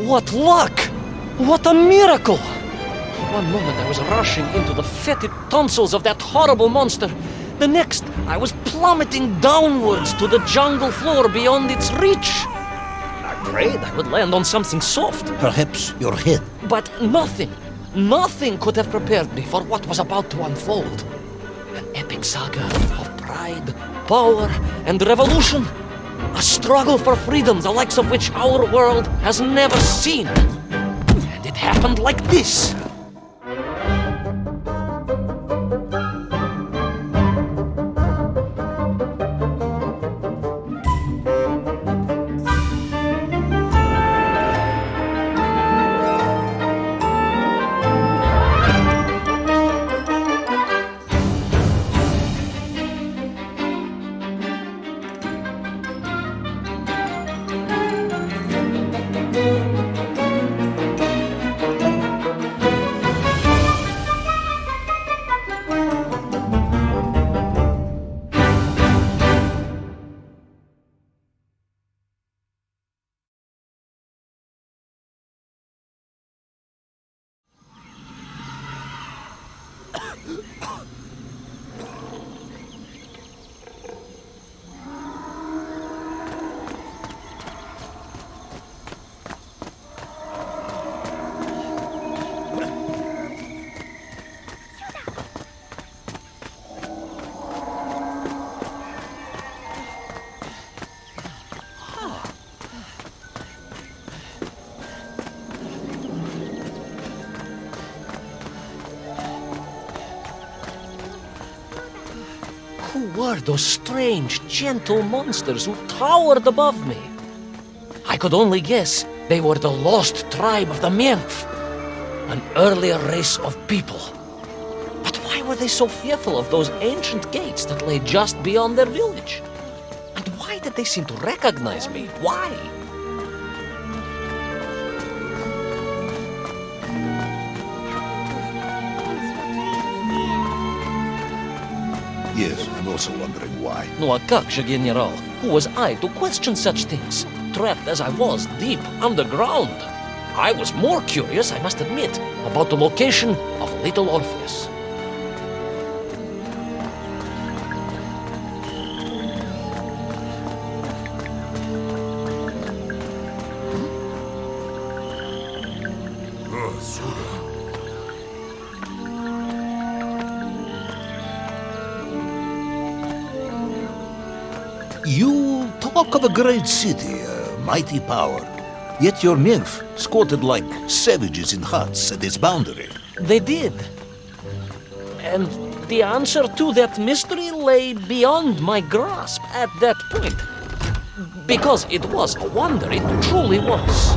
What luck! What a miracle! One moment I was rushing into the fetid tonsils of that horrible monster. The next, I was plummeting downwards to the jungle floor beyond its reach. I prayed I would land on something soft. Perhaps your head. But nothing could have prepared me for what was about to unfold. An epic saga of pride, power, and revolution. A struggle for freedom the likes of which our world has never seen. And it happened like this. Who were those strange, gentle monsters who towered above me? I could only guess they were the lost tribe of the Menf, an earlier race of people. But why were they so fearful of those ancient gates that lay just beyond their village? And why did they seem to recognize me? Why? Yes, I'm also wondering why. No, a как же, General? Who was I to question such things? Trapped as I was deep underground. I was more curious, I must admit, about the location of little Orpheus. You talk of a great city, a mighty power. Yet your nymph squatted like savages in huts at its boundary. They did. And the answer to that mystery lay beyond my grasp at that point. Because it was a wonder, it truly was.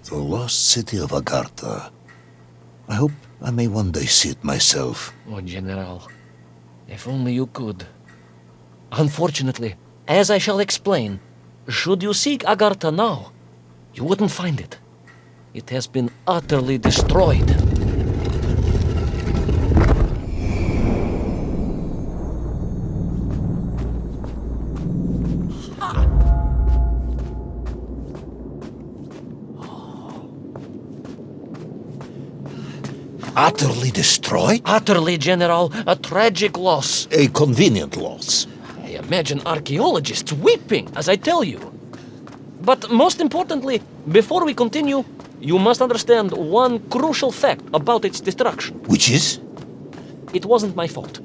The lost city of Agartha. I hope I may one day see it myself. Oh, General, if only you could. Unfortunately, as I shall explain, should you seek Agartha now, you wouldn't find it. It has been utterly destroyed. Utterly destroyed? Utterly, General, a tragic loss. A convenient loss. I imagine archaeologists weeping as I tell you. But most importantly, before we continue, you must understand one crucial fact about its destruction. Which is? It wasn't my fault.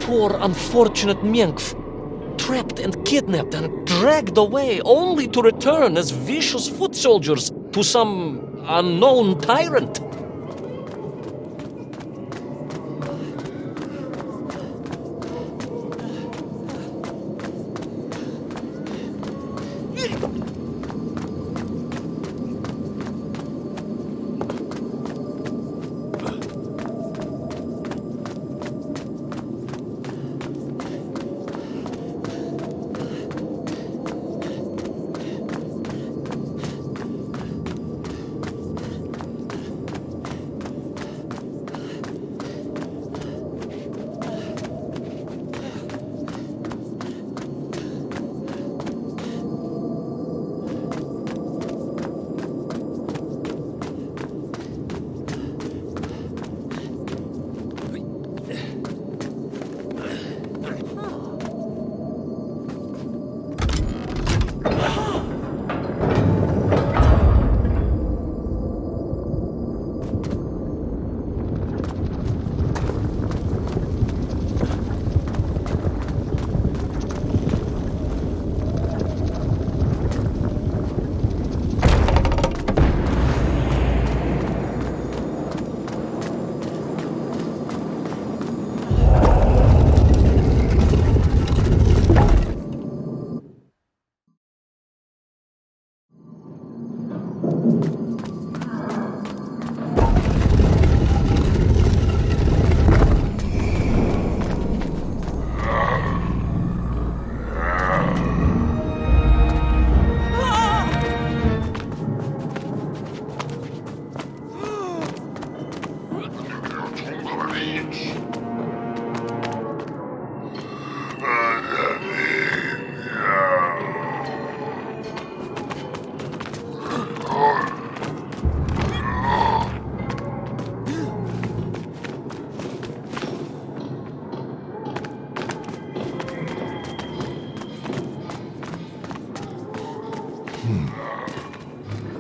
poor, unfortunate Menkf, trapped and kidnapped and dragged away, only to return as vicious foot soldiers to some unknown tyrant.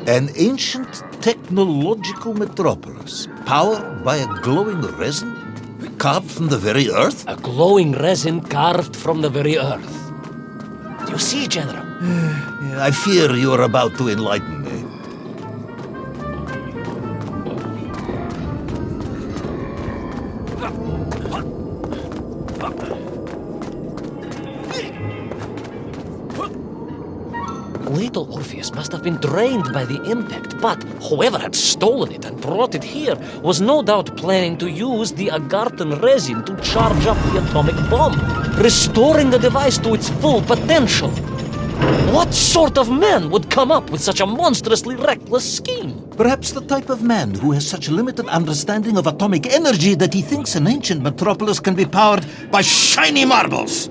An ancient technological metropolis, powered by a glowing resin, carved from the very earth? A glowing resin carved from the very earth. Do you see, General? I fear you are about to enlighten me. Little Orpheus must have been drained by the impact, but whoever had stolen it and brought it here was no doubt planning to use the Agarthan resin to charge up the atomic bomb, restoring the device to its full potential. What sort of man would come up with such a monstrously reckless scheme? Perhaps the type of man who has such limited understanding of atomic energy that he thinks an ancient metropolis can be powered by shiny marbles.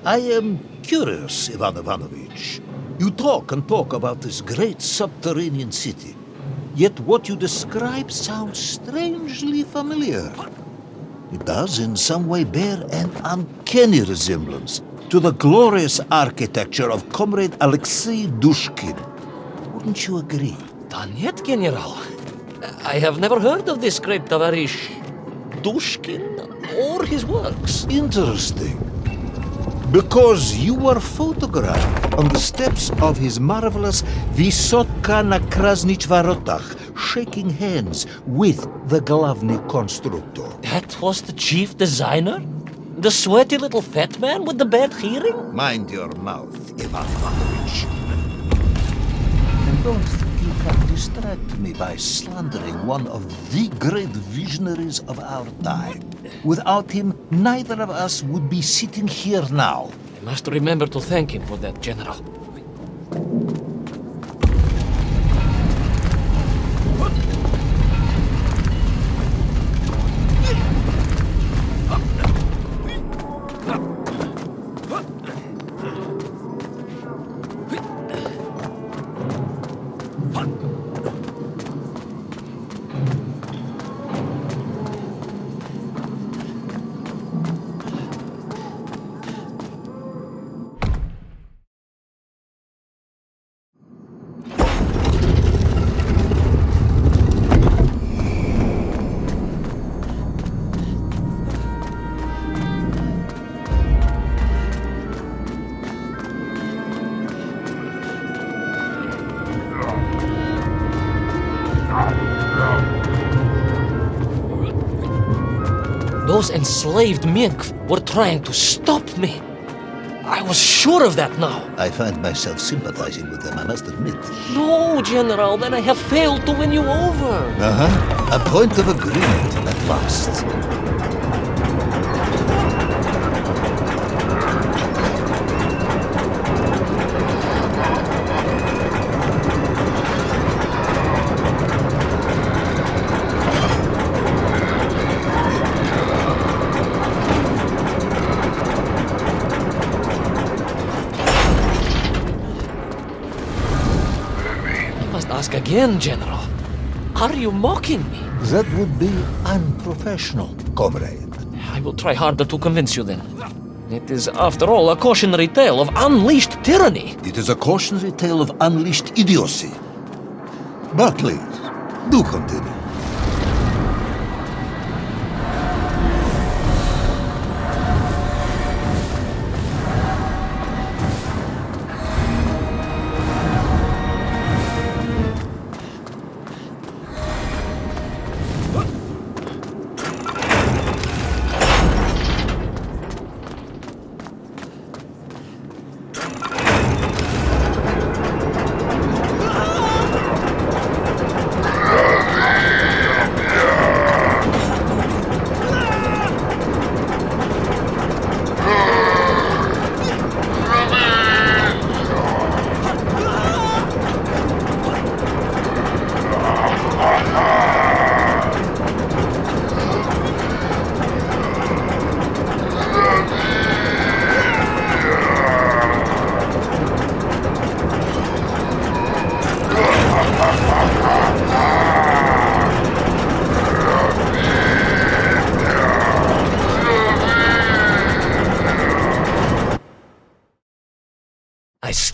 I am curious, Ivan Ivanovich. You talk and talk about this great subterranean city. Yet what you describe sounds strangely familiar. It does in some way bear an uncanny resemblance to the glorious architecture of Comrade Alexei Dushkin. Wouldn't you agree? Нет, General. I have never heard of this great Tavarish Dushkin or his works. Interesting. Because you were photographed on the steps of his marvelous Vysotka na Krasnich Varotach, shaking hands with the Glavny Constructor. That was the chief designer? The sweaty little fat man with the bad hearing? Mind your mouth, Ivan Ivanovich. And don't think you can distract me by slandering one of the great visionaries of our time. Without him, neither of us would be sitting here now. I must remember to thank him for that, General. Those enslaved Mink were trying to stop me. I was sure of that now. I find myself sympathizing with them, I must admit. No, General, then I have failed to win you over. A point of agreement at last. Ask again, General. Are you mocking me? That would be unprofessional, comrade. I will try harder to convince you then. It is, after all, a cautionary tale of unleashed tyranny. It is a cautionary tale of unleashed idiocy. But please, do continue.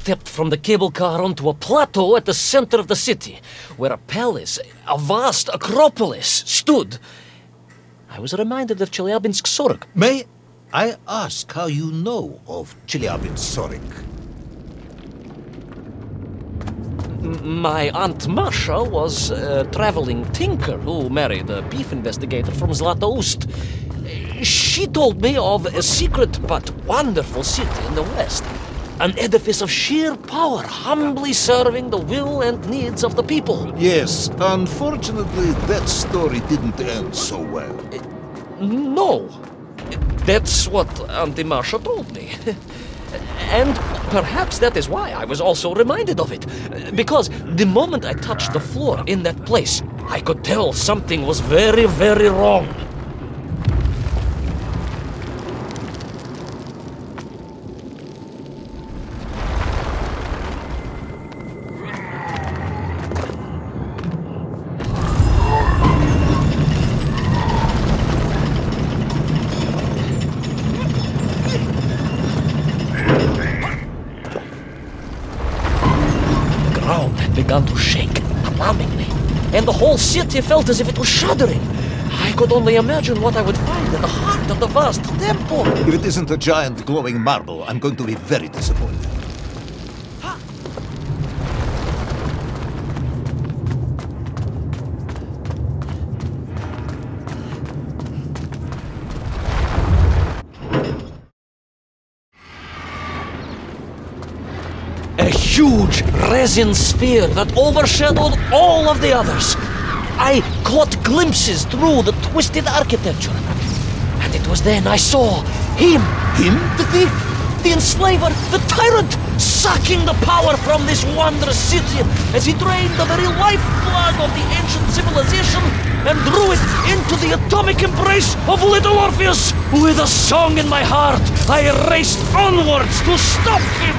stepped from the cable car onto a plateau at the center of the city, where a palace, a vast acropolis, stood. I was reminded of Chelyabinsk Sorok. May I ask how you know of Chelyabinsk-Sorok? My Aunt Masha was a traveling tinker who married a beef investigator from Zlatoust. She told me of a secret but wonderful city in the west. An edifice of sheer power, humbly serving the will and needs of the people. Yes, unfortunately, that story didn't end so well. No. That's what Auntie Masha told me. And perhaps that is why I was also reminded of it. Because the moment I touched the floor in that place, I could tell something was very, very wrong. Began to shake, alarmingly, and the whole city felt as if it was shuddering. I could only imagine what I would find in the heart of the vast temple. If it isn't a giant glowing marble, I'm going to be very disappointed. A huge resin sphere that overshadowed all of the others. I caught glimpses through the twisted architecture. And it was then I saw him. Him? The thief, the enslaver, the tyrant, sucking the power from this wondrous city as he drained the very lifeblood of the ancient civilization and drew it into the atomic embrace of little Orpheus. With a song in my heart, I raced onwards to stop him.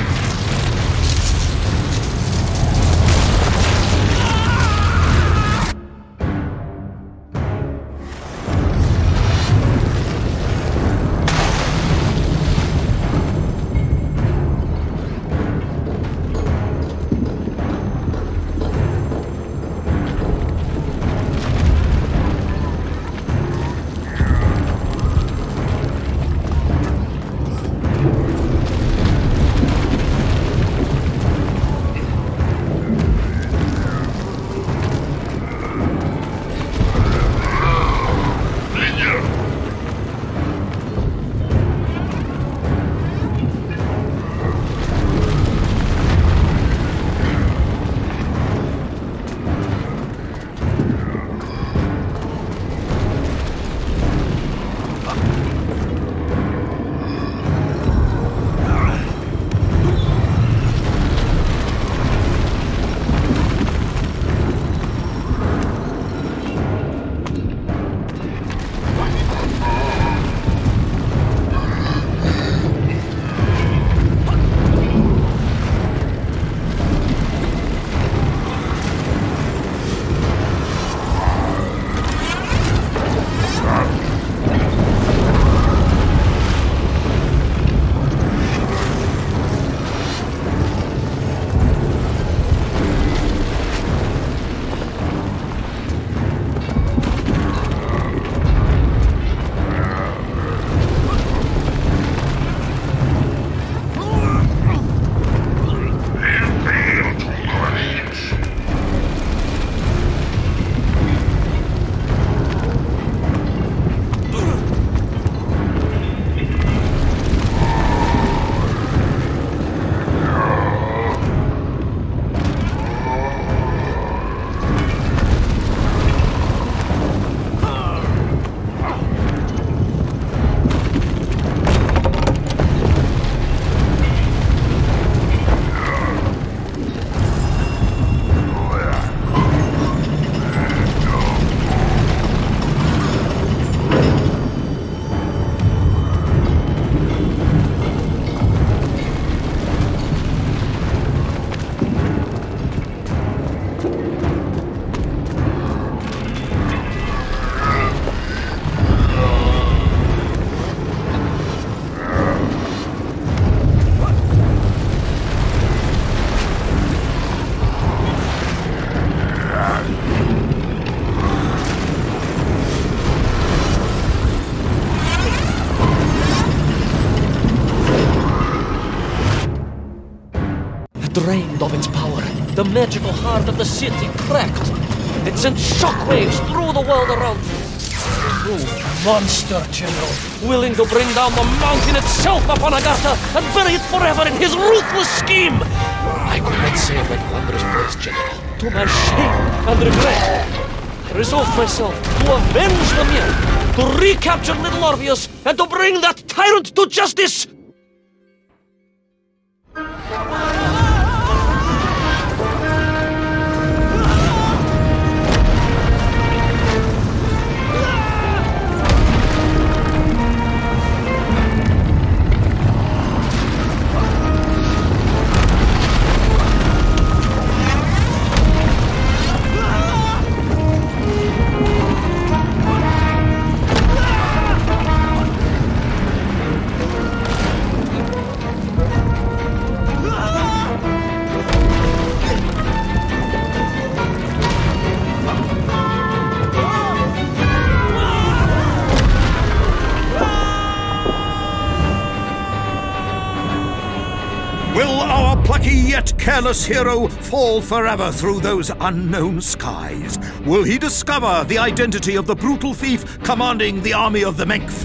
Drained of its power, the magical heart of the city cracked. It sent shockwaves through the world around me. True monster, General, willing to bring down the mountain itself upon Agatha and bury it forever in his ruthless scheme. I could not save that wondrous place, General, to my shame and regret. I resolved myself to avenge the myth, to recapture little Orpheus, and to bring that tyrant to justice. Will our plucky yet careless hero fall forever through those unknown skies? Will he discover the identity of the brutal thief commanding the army of the Menkf?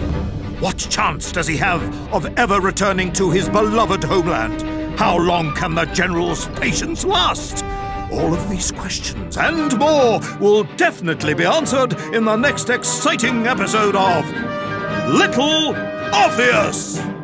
What chance does he have of ever returning to his beloved homeland? How long can the General's patience last? All of these questions and more will definitely be answered in the next exciting episode of Little Orpheus!